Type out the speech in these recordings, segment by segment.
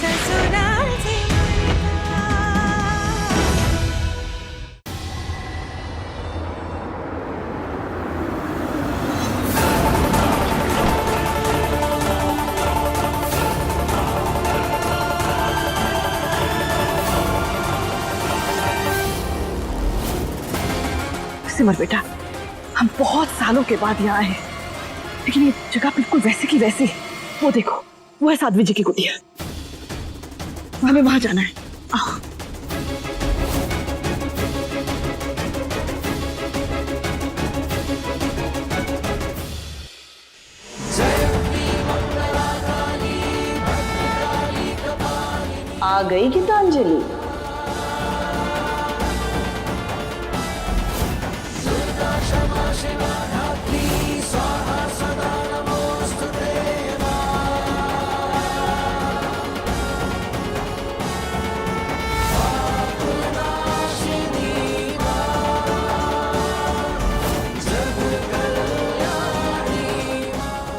ससुराल से सिमर बेटा, हम बहुत सालों के बाद यहाँ आए हैं, लेकिन ये जगह बिल्कुल वैसी की वैसी। वो देखो, वो है साध्वी जी की कुटिया। हमें वहां जाना है। आओ। आ गई गीतांजलि।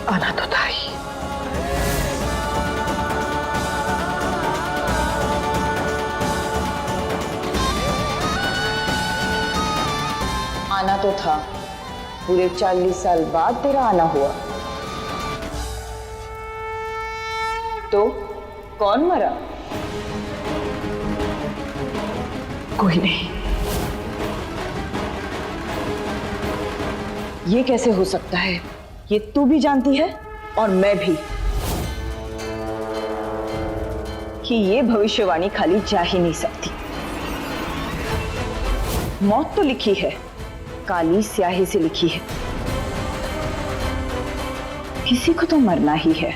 आना तो था ही। आना तो था, पूरे 40 साल बाद तेरा आना हुआ। तो कौन मरा? कोई नहीं। ये कैसे हो सकता है? ये तू भी जानती है और मैं भी, कि ये भविष्यवाणी खाली जा ही नहीं सकती। मौत तो लिखी है, काली स्याही से लिखी है। किसी को तो मरना ही है।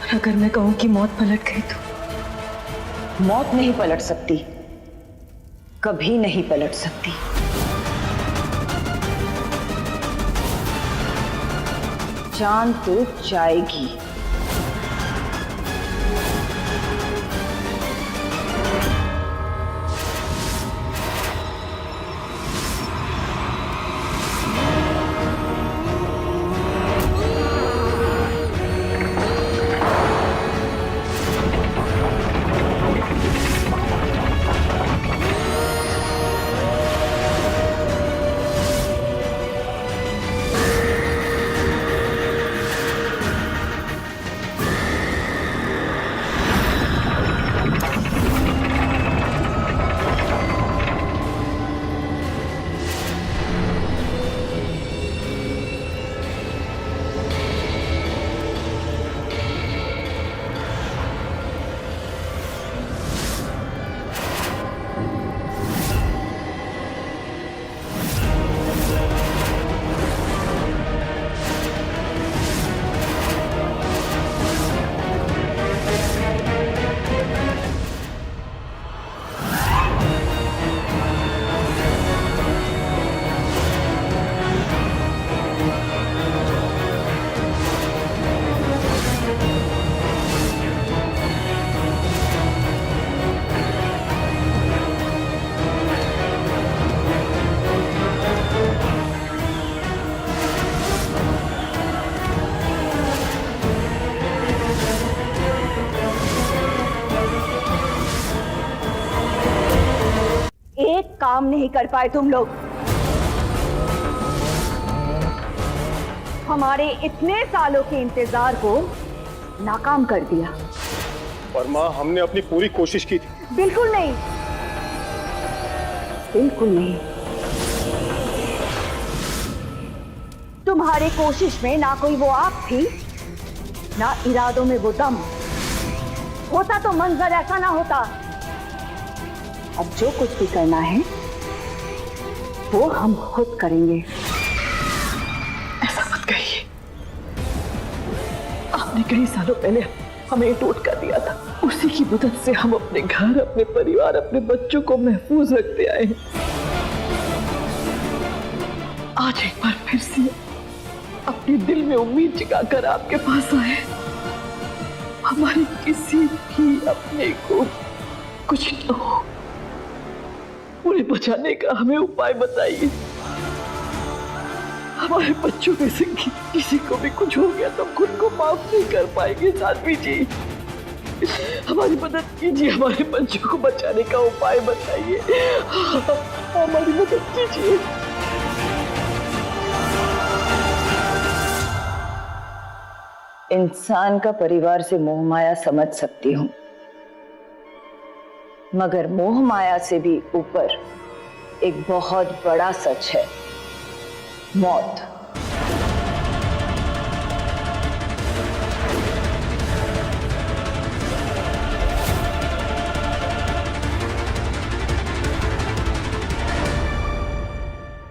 और अगर मैं कहूं कि मौत पलट गई तो? मौत नहीं पलट सकती, कभी नहीं पलट सकती। जान तो जाएगी। काम नहीं कर पाए तुम लोग। हमारे इतने सालों के इंतजार को नाकाम कर दिया। और माँ, हमने अपनी पूरी कोशिश की थी। बिल्कुल नहीं, बिल्कुल नहीं। तुम्हारी कोशिश में ना कोई वो आग थी, ना इरादों में वो दम। होता तो मंजर ऐसा ना होता। अब जो कुछ भी करना है वो हम खुद करेंगे। ऐसा मत कहिए। आपने कई सालों पहले हमें टोटका दिया था, उसी की मदद से हम अपने घर, अपने परिवार, अपने बच्चों को महफूज रखते आए हैं। आज एक बार फिर से अपने दिल में उम्मीद जगाकर आपके पास आए। हमारे किसी भी अपने को कुछ न हो, उन्हें बचाने का हमें उपाय बताइए। हमारे बच्चों में से किसी को भी कुछ हो गया तो खुद को माफ नहीं कर पाएंगे साध्वी जी। हमारी मदद कीजिए, हमारे बच्चों को बचाने का उपाय बताइए, हमारी मदद कीजिए। इंसान का परिवार से मोह माया समझ सकती हूं, मगर मोह माया से भी ऊपर एक बहुत बड़ा सच है, मौत।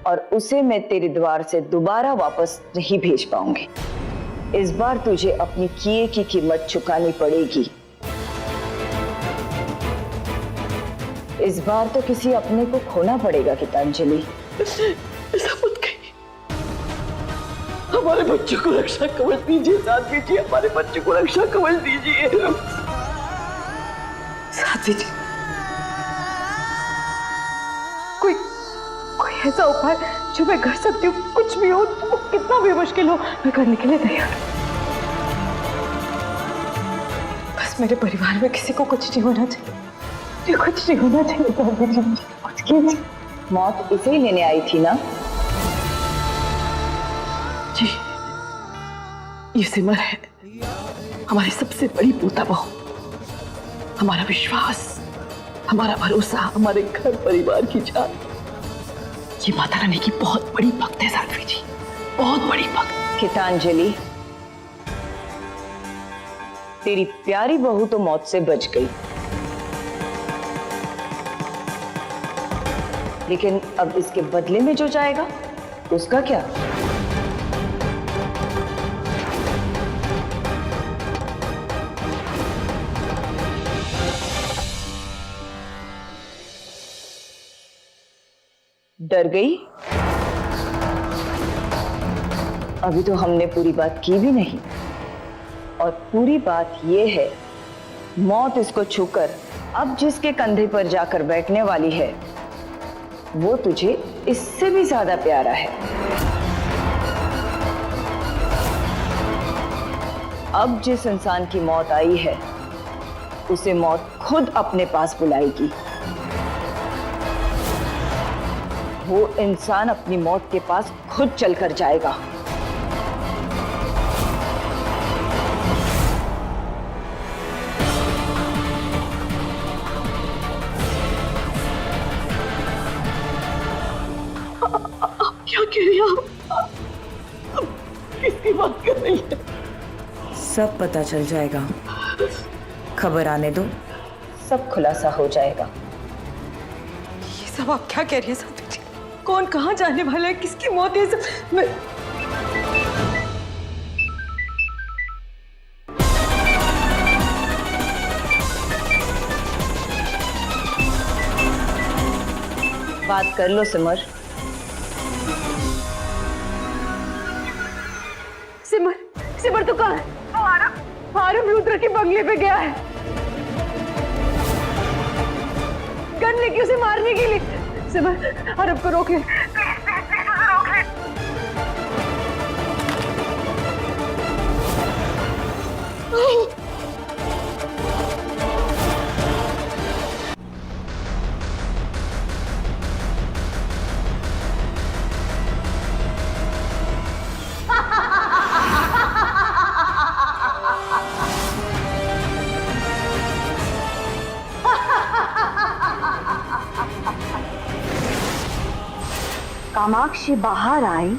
और उसे मैं तेरे द्वार से दोबारा वापस नहीं भेज पाऊंगी। इस बार तुझे अपनी किए की कीमत चुकानी पड़ेगी। इस बार तो किसी अपने को खोना पड़ेगा गीतांजलि। ऐसा मत कहिए, हमारे बच्चों को रक्षा कवच दीजिए साध्वी जी, हमारे बच्चों को रक्षा कवच दीजिए साध्वी जी। कोई ऐसा उपाय जो मैं कर सकती हूँ, कुछ भी हो, तो कितना भी मुश्किल हो, मैं करने के लिए तैयार हूँ। बस मेरे परिवार में किसी को कुछ नहीं होना चाहिए, कुछ नहीं होना चाहिए साध्वी जी, कुछ कीजिए। मौत इसे ही लेने आई थी ना? जी, ये सिमर है, हमारी सबसे बड़ी पोता बहू, हमारा विश्वास, हमारा भरोसा, हमारे घर परिवार की जान। ये माता रानी की बहुत बड़ी भक्त है साध्वी जी, बहुत बड़ी भक्त। गीतांजलि, तेरी प्यारी बहू तो मौत से बच गई, लेकिन अब इसके बदले में जो जाएगा उसका क्या? डर गई? अभी तो हमने पूरी बात की भी नहीं, और पूरी बात यह है, मौत इसको छूकर अब जिसके कंधे पर जाकर बैठने वाली है वो तुझे इससे भी ज्यादा प्यारा है। अब जिस इंसान की मौत आई है उसे मौत खुद अपने पास बुलाएगी। वो इंसान अपनी मौत के पास खुद चलकर जाएगा। क्या कह रही हैं आप? किसकी बात कर रही है? सब पता चल जाएगा, खबर आने दो, सब खुलासा हो जाएगा। ये सब आप क्या कह रही हैं साध्वी जी? कौन कहाँ जाने वाला है, किसकी मौत है, सब मैं... बात कर लो सिमर। सिमर तो कहाँ है? आरव रुद्र के बंगले पे गया है, गन लेके उसे मारने के लिए। सिमर, आरव को रोक ले, रोक ले। कामाक्षी बाहर आई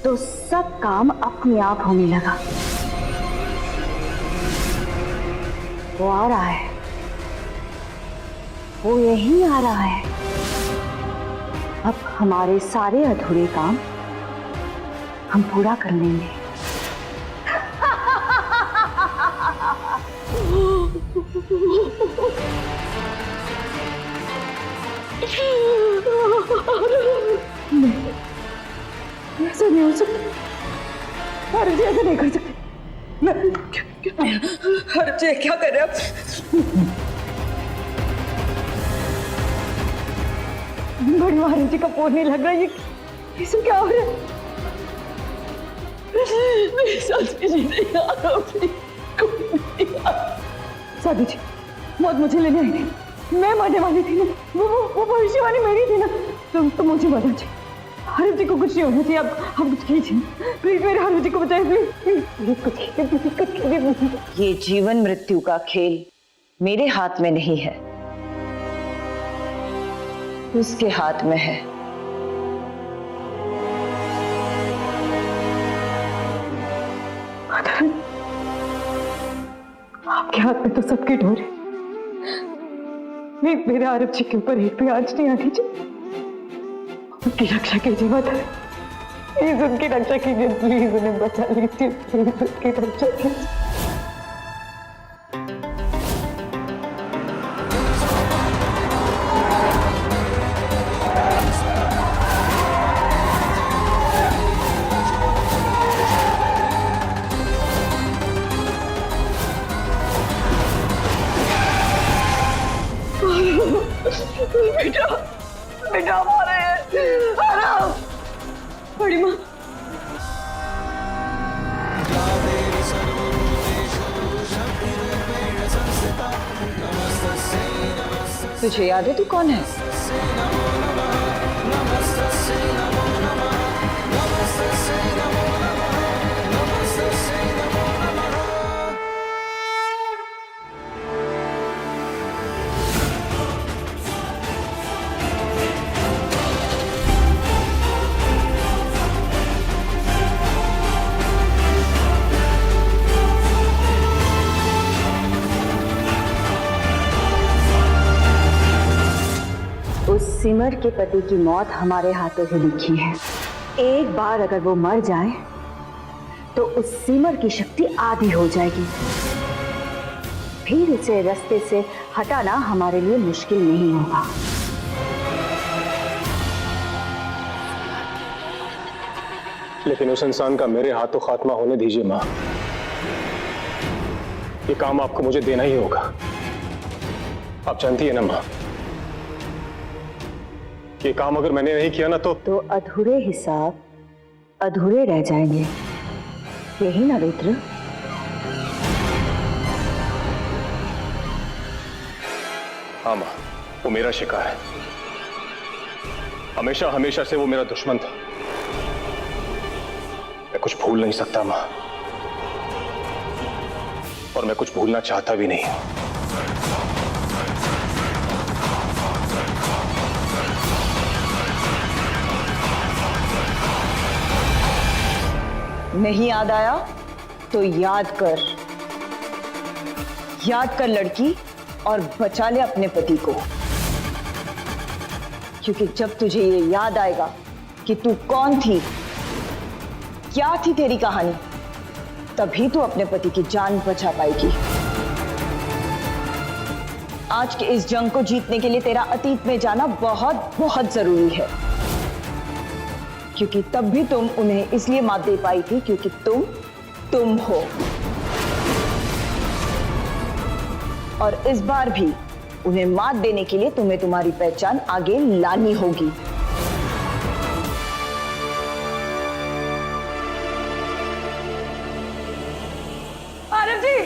तो सब काम अपने आप होने लगा। वो आ रहा है, वो यही आ रहा है। अब हमारे सारे अधूरे काम हम पूरा कर लेंगे। ऐसा नहीं हो सकता, आरव जी ऐसा नहीं कर सकते। आरव जी क्या कर रहे हैं आप? बड़ी महाराज जी का फोन नहीं लग रहा, ये ये सब क्या हो रहा है? मेरे साथ जी नहीं आ रहा, साधु जी, मौत मुझे लेने आई थी, मैं मरने वाली थी ना, वो भविष्यवाणी मेरी थी ना, तो मुझे बता जी, हरव जी को कुछ नहीं होना चाहिए, आप कुछ कीजिए, प्लीज मेरे हरव जी को बचाए, प्लीज कुछ कीजिए। ये जीवन मृत्यु का खेल मेरे हाथ में नहीं है, उसके हाथ में है। आपके हाथ में तो सबकी डोर है, मेरे आरब जी के ऊपर एक भी आंच नहीं आनी चाहिए। उनकी रक्षा कीजिए माता, प्लीज उनकी रक्षा कीजिए, प्लीज उन्हें बचा लीजिए, प्लीज उनकी रक्षा कीजिए। बेटा, बेटा हमारे आराम, बड़ी माँ। तुझे याद है तू कौन है? उस सिमर के पति की मौत हमारे हाथों से लिखी है। एक बार अगर वो मर जाए तो उस सिमर की शक्ति आधी हो जाएगी, फिर उसे रास्ते से हटाना हमारे लिए मुश्किल नहीं होगा। लेकिन उस इंसान का मेरे हाथों खात्मा होने दीजिए माँ, ये काम आपको मुझे देना ही होगा। आप जानती है ना माँ, ये काम अगर मैंने नहीं किया ना तो अधूरे हिसाब अधूरे रह जाएंगे, यही ना रुद्र? हाँ माँ, वो मेरा शिकार है, हमेशा हमेशा से वो मेरा दुश्मन था। मैं कुछ भूल नहीं सकता माँ, और मैं कुछ भूलना चाहता भी नहीं। नहीं याद आया तो याद कर लड़की, और बचा ले अपने पति को, क्योंकि जब तुझे ये याद आएगा कि तू कौन थी, क्या थी तेरी कहानी, तभी तू अपने पति की जान बचा पाएगी। आज के इस जंग को जीतने के लिए तेरा अतीत में जाना बहुत बहुत जरूरी है, क्योंकि तब भी तुम उन्हें इसलिए मात दे पाई थी क्योंकि तुम हो, और इस बार भी उन्हें मात देने के लिए तुम्हें तुम्हारी पहचान आगे लानी होगी। आरव जी,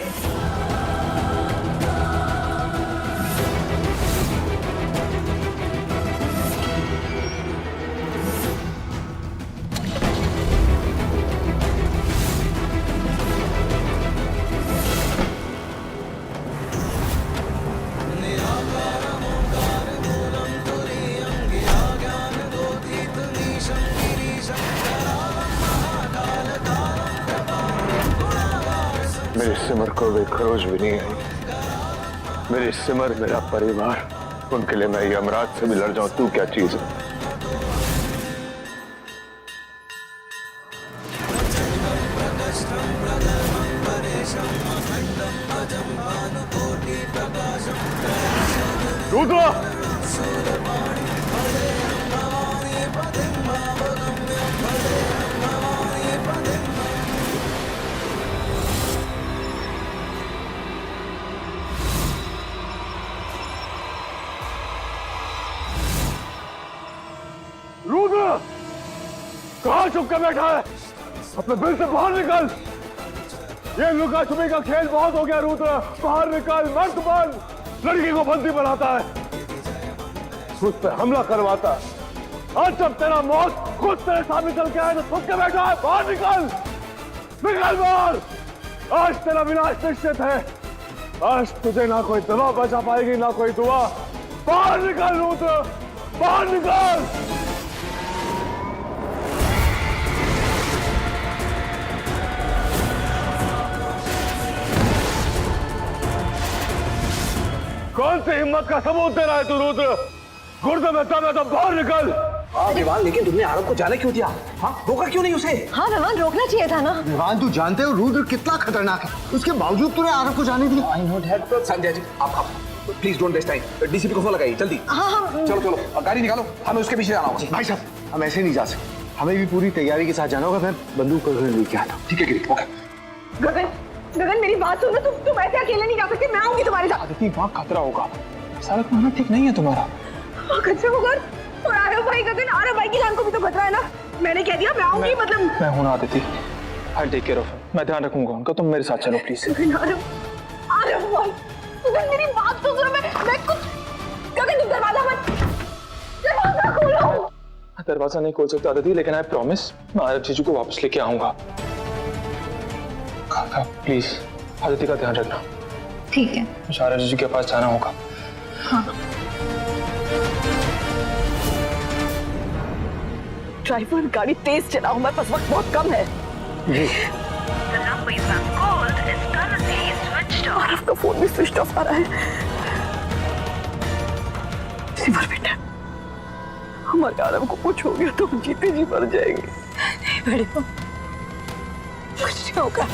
मेरी सिमर को वे खरोज भी नहीं आई। मेरी सिमर, मेरा परिवार, उनके लिए मैं यमराज से भी लड़ जाऊं, तू क्या चीज है? रुद्र! रुद्र! चुप कर बैठा है? अपने बिल से बाहर निकल। ये लुका छुपी का खेल बहुत हो गया रुद्र, बाहर निकल, मर्द बन। लड़की को बंदी बनाता है, खुद पे हमला करवाता है। आज जब तेरा मौत खुद तेरे सामने चल के आए तो छुप के बैठा है। बाहर निकल, निकल बाहर। आज तेरा विनाश निश्चित है। आज तुझे ना कोई दवा बचा पाएगी ना कोई दुआ। बाहर निकल रुद्र, बाहर निकल। कौन सी हिम्मत का सबूत दे रहा है तू रुद्र? गुर्दे में दम है तो बाहर निकल। विवान, लेकिन तुमने आरव को जाने क्यों दिया? हाँ, रोका क्यों नहीं उसे? हाँ विवान, रोकना चाहिए था ना। विवान, तू जानते हो रुद्र कितना खतरनाक है, उसके बावजूद तूने आरव को जाने दिया। I know dad. Sanjay ji, आप please don't waste time. DCP को फोन लगाइए जल्दी। हाँ। चलो चलो, गाड़ी निकालो, हमें उसके पीछे जाना होगा। भाई साहब, हम ऐसे नहीं जा सकते, हमें भी पूरी तैयारी के साथ जाना होगा। मैं बंदूक कर लेके आता हूँ। ठीक है गिरी, ओके। गगन, गगन मेरी बात सुनो, तुम ऐसे अकेले नहीं जा सकते, मैं आऊंगी तुम्हारे साथ। आदिति, वहाँ खतरा होगा, सड़क माना ठीक नहीं है तुम्हारा। खतरा होगा? और आरव भाई, गगन आरव भाई की जान को भी तो खतरा है ना। मैंने कह दिया मैं आऊंगी, मतलब मैं हूं ना Aditi, I take care of, मैं ध्यान रखूंगा उनका। तुम मेरे साथ चलो प्लीज। गगन, आरव भाई, गगन मेरी बात तो सुनो। मैं कुछ, गगन तुम दरवाजा खोलो। दरवाजा नहीं खोल सकता आदिति, लेकिन आई प्रॉमिस मैं आरव जीजू को वापस लेके आऊंगा। प्लीज आदिति का ध्यान रखना। ठीक है। मुझे आरव जीजू के पास जाना होगा। हाँ। ड्राइवर, गाड़ी तेज चलाओ, हमारे पास वक्त बहुत कम है। आरव का फोन भी स्विच ऑफ आ रहा है। सिमर बेटा, हमारे आरव को कुछ हो गया तो हम जीते जी मर जाएंगे। नहीं बड़े, कुछ नहीं होगा।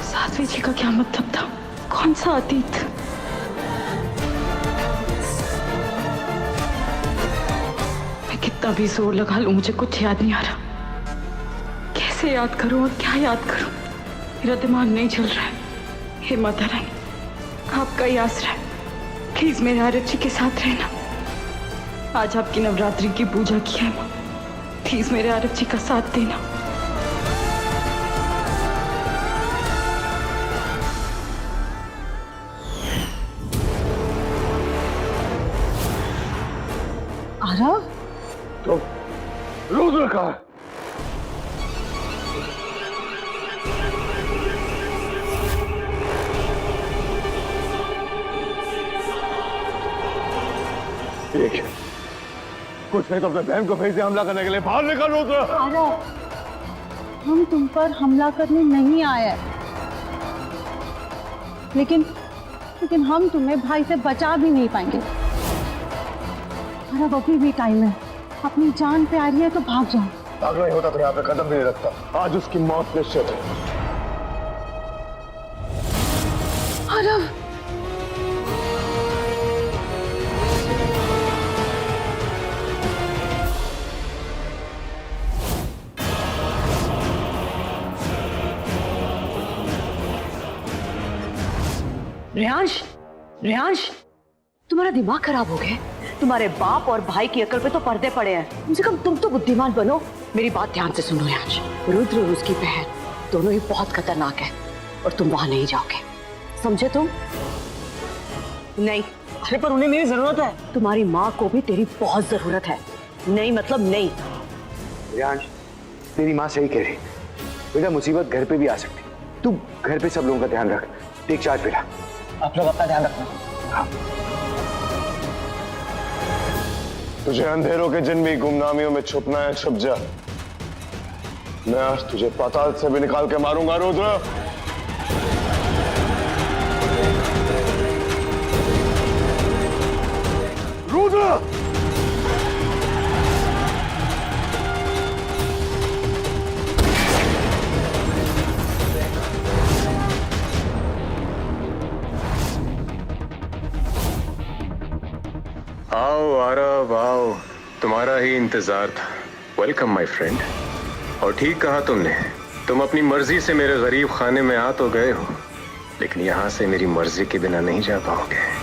साध्वी जी का क्या मतलब था? कौन सा अतीत? मैं कितना भी जोर लगा लूं, मुझे कुछ याद नहीं आ रहा। कैसे याद करूं और क्या याद करूं? मेरा दिमाग नहीं चल रहा है। हे माता रानी, आपका ही आसरा है, प्लीज मेरे आरव जी के साथ रहना। आज आपकी नवरात्रि की पूजा की है माँ, प्लीज मेरे आरव जी का साथ देना। आरव, तो रुद्र कहाँ है? ठीक है, कुछ नहीं तो अपने बहन को भेज दे हमला करने के लिए। बाहर निकल रुद्र। आरव, हम तुम पर हमला करने नहीं आए, लेकिन हम तुम्हें भाई से बचा भी नहीं पाएंगे। आरव, अभी भी टाइम है, अपनी जान पे आ रही है तो भाग जाओ। भागना ही होता तो यहाँ पे कदम भी नहीं रखता। आज उसकी मौत निश्चित है। आरव, रेयांश, तुम्हारा दिमाग खराब हो गया? तुम्हारे बाप और भाई की अकल पे तो पर्दे पड़े हैं। कम से कम तुम तो बुद्धिमान बनो। मेरी बात ध्यान से सुनो रेयांश, रुद्र और उसकी बहन दोनों ही बहुत खतरनाक है और तुम वहां नहीं जाओगे, समझे तुम? नहीं। अरे पर उन्हें मेरी जरूरत है। तुम्हारी माँ को भी तेरी बहुत जरूरत है। नहीं मतलब नहीं। रियांश, तेरी माँ सही कह रही, बेटा मुसीबत घर पे भी आ सकती। तू घर पे सब लोगों का ध्यान रख, टेक चार्ज बेटा। आप लोग अपना ध्यान रखना। हाँ। तुझे अंधेरों के जिन भी गुमनामियों में छुपना है छुप जा। मैं आज तुझे पाताल से भी निकाल के मारूंगा रुद्र। रुद्र, आओ आरव आओ, तुम्हारा ही इंतजार था। Welcome my friend. और ठीक कहा तुमने, तुम अपनी मर्जी से मेरे गरीब खाने में आ तो गए हो, लेकिन यहाँ से मेरी मर्जी के बिना नहीं जा पाओगे।